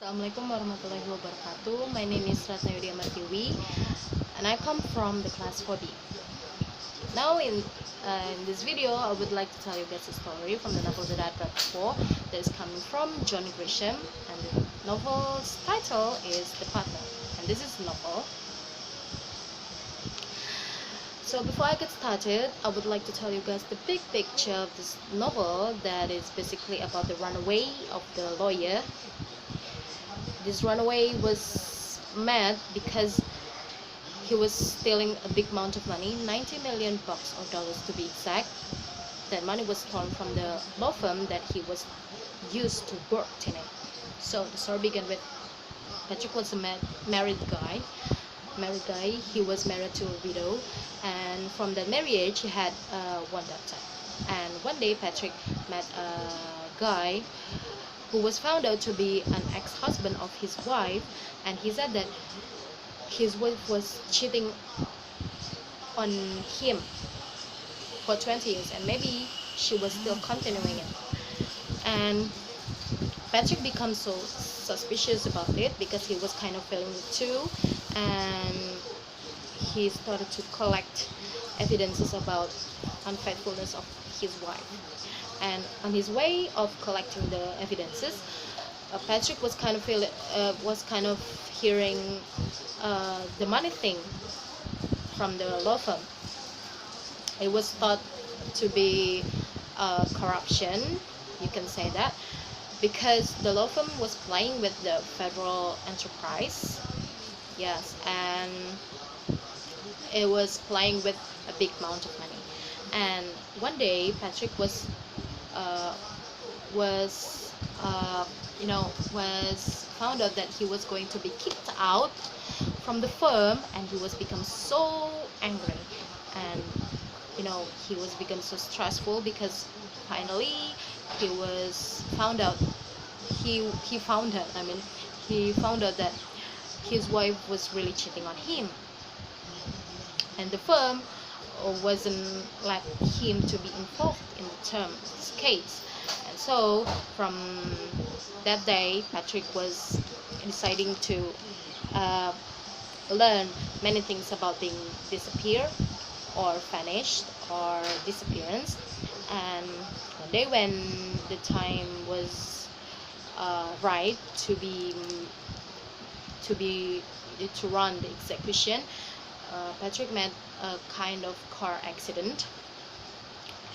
Assalamualaikum warahmatullahi wabarakatuh. My name is Ratna Yudia Amartiwi and I come from the class 4B. Now in this video I would like to tell you guys a story from the novel that I read before that is coming from John Grisham, and the novel's title is The Partner, and this is the novel. So before I get started, I would like to tell you guys the big picture of this novel, that is basically about the runaway of the lawyer. This runaway was mad because he was stealing a big amount of money, 90 million bucks or dollars to be exact. That money was stolen from the law firm that he was used to work in it. So the story began with Patrick was a married guy. He was married to a widow, and from that marriage he had one daughter. And one day Patrick met a guy who was found out to be an ex-husband of his wife, and he said that his wife was cheating on him for 20 years and maybe she was still continuing it. And Patrick becomes so suspicious about it because he was kind of feeling it too, and he started to collect evidences about unfaithfulness of his wife. And on his way of collecting the evidences, Patrick was kind of hearing the money thing from the law firm. It was thought to be corruption, you can say that, because the law firm was playing with the federal enterprise. Yes, and it was playing with a big amount of money. And one day Patrick was found out that he was going to be kicked out from the firm, and he was become so angry, and he was become so stressful because finally he was found out he found out that his wife was really cheating on him, and the firm wasn't let him to be involved in this case. And so from that day Patrick was deciding to learn many things about being disappeared or vanished or disappearance. And one day when the time was right to run the execution, Patrick met a kind of car accident,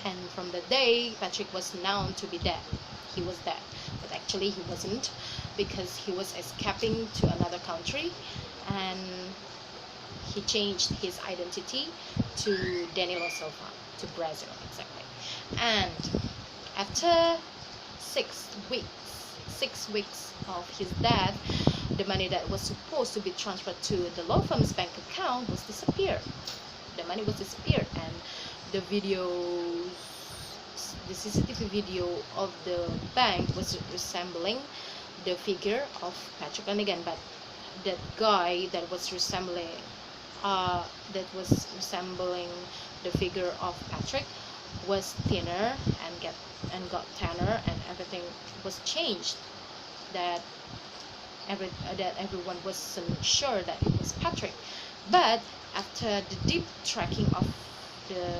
and from that day Patrick was known to be dead. He was dead, but actually he wasn't, because he was escaping to another country, and he changed his identity to Danilo Silva, to Brazil exactly. And after 6 weeks of his death, the money that was supposed to be transferred to the law firm's bank account was disappeared. The money was disappeared, and the CCTV video of the bank was resembling the figure of Patrick. And again, but that guy that was resembling the figure of Patrick was thinner and got thinner, and everything was changed. That everyone wasn't sure that it was Patrick. But after the deep tracking of the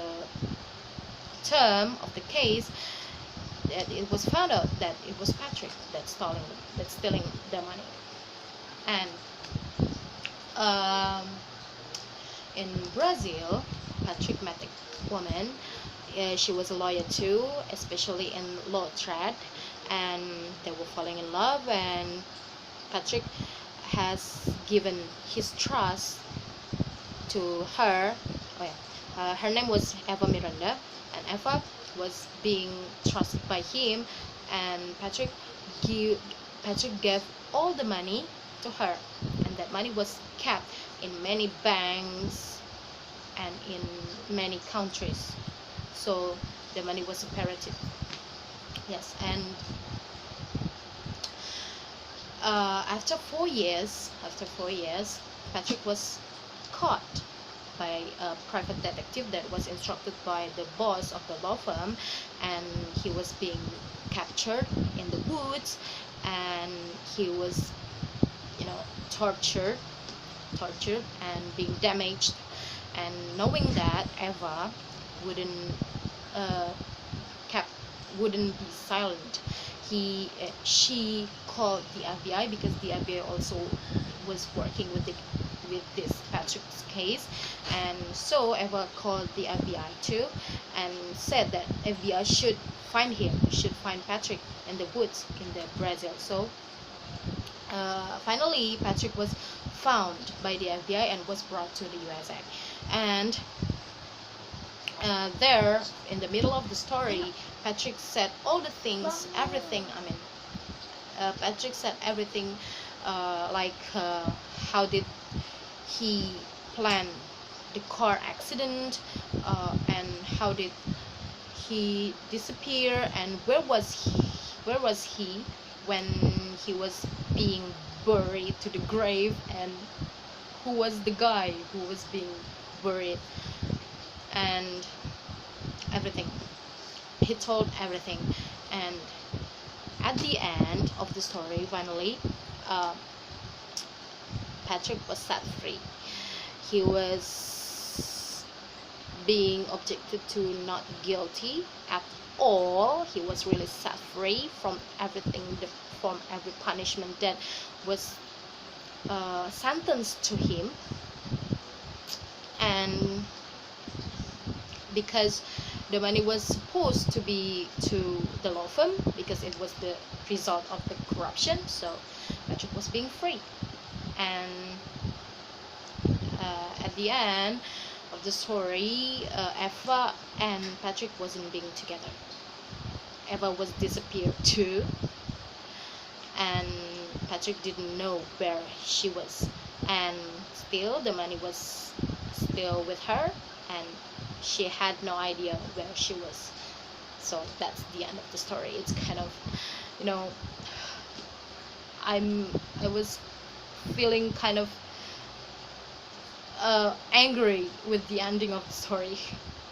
term of the case, that it was found out that it was Patrick that's stealing the money. And in Brazil, Patrick met a woman. She was a lawyer too, especially in law trade, and they were falling in love, and Patrick has given his trust to her. Her name was Eva Miranda, and Eva was being trusted by him, and Patrick gave all the money to her, and that money was kept in many banks and in many countries. So the money was separated. Yes, and after 4 years, Patrick was caught by a private detective that was instructed by the boss of the law firm, and he was being captured in the woods, and he was, tortured and being damaged. And knowing that, Eva wouldn't uh, kept wouldn't be silent. She called the FBI, because the FBI also was working with this Patrick's case. And so Eva called the FBI too, and said that FBI should find him, should find Patrick in the woods in the Brazil. So finally Patrick was found by the FBI and was brought to the USA. And there, in the middle of the story, Patrick said all the things, everything. Patrick said everything, how did he plan the car accident, and how did he disappear, and where was he when he was being buried to the grave, and who was the guy who was being buried, and everything. He told everything. And at the end of the story, finally, Patrick was set free. He was being objected to not guilty at all. He was really set free from everything, from every punishment that was sentenced to him. And because the money was supposed to be to the law firm, because it was the result of the corruption, so Patrick was being free. And at the end of the story, Eva and Patrick wasn't being together. Eva was disappeared too, and Patrick didn't know where she was, and still the money was still with her, and she had no idea where she was. So that's the end of the story. It's kind of, I was feeling kind of angry with the ending of the story,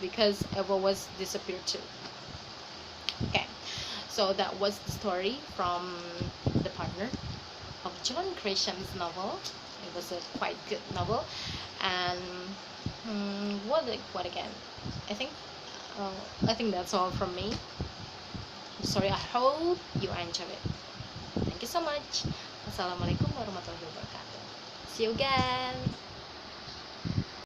because Eva was disappeared too. Okay, so that was the story from The Partner of John Grisham's novel. It was a quite good novel. And what again? I think that's all from me. Sorry, I hope you enjoy it. Thank you so much. Assalamualaikum warahmatullahi wabarakatuh. See you again.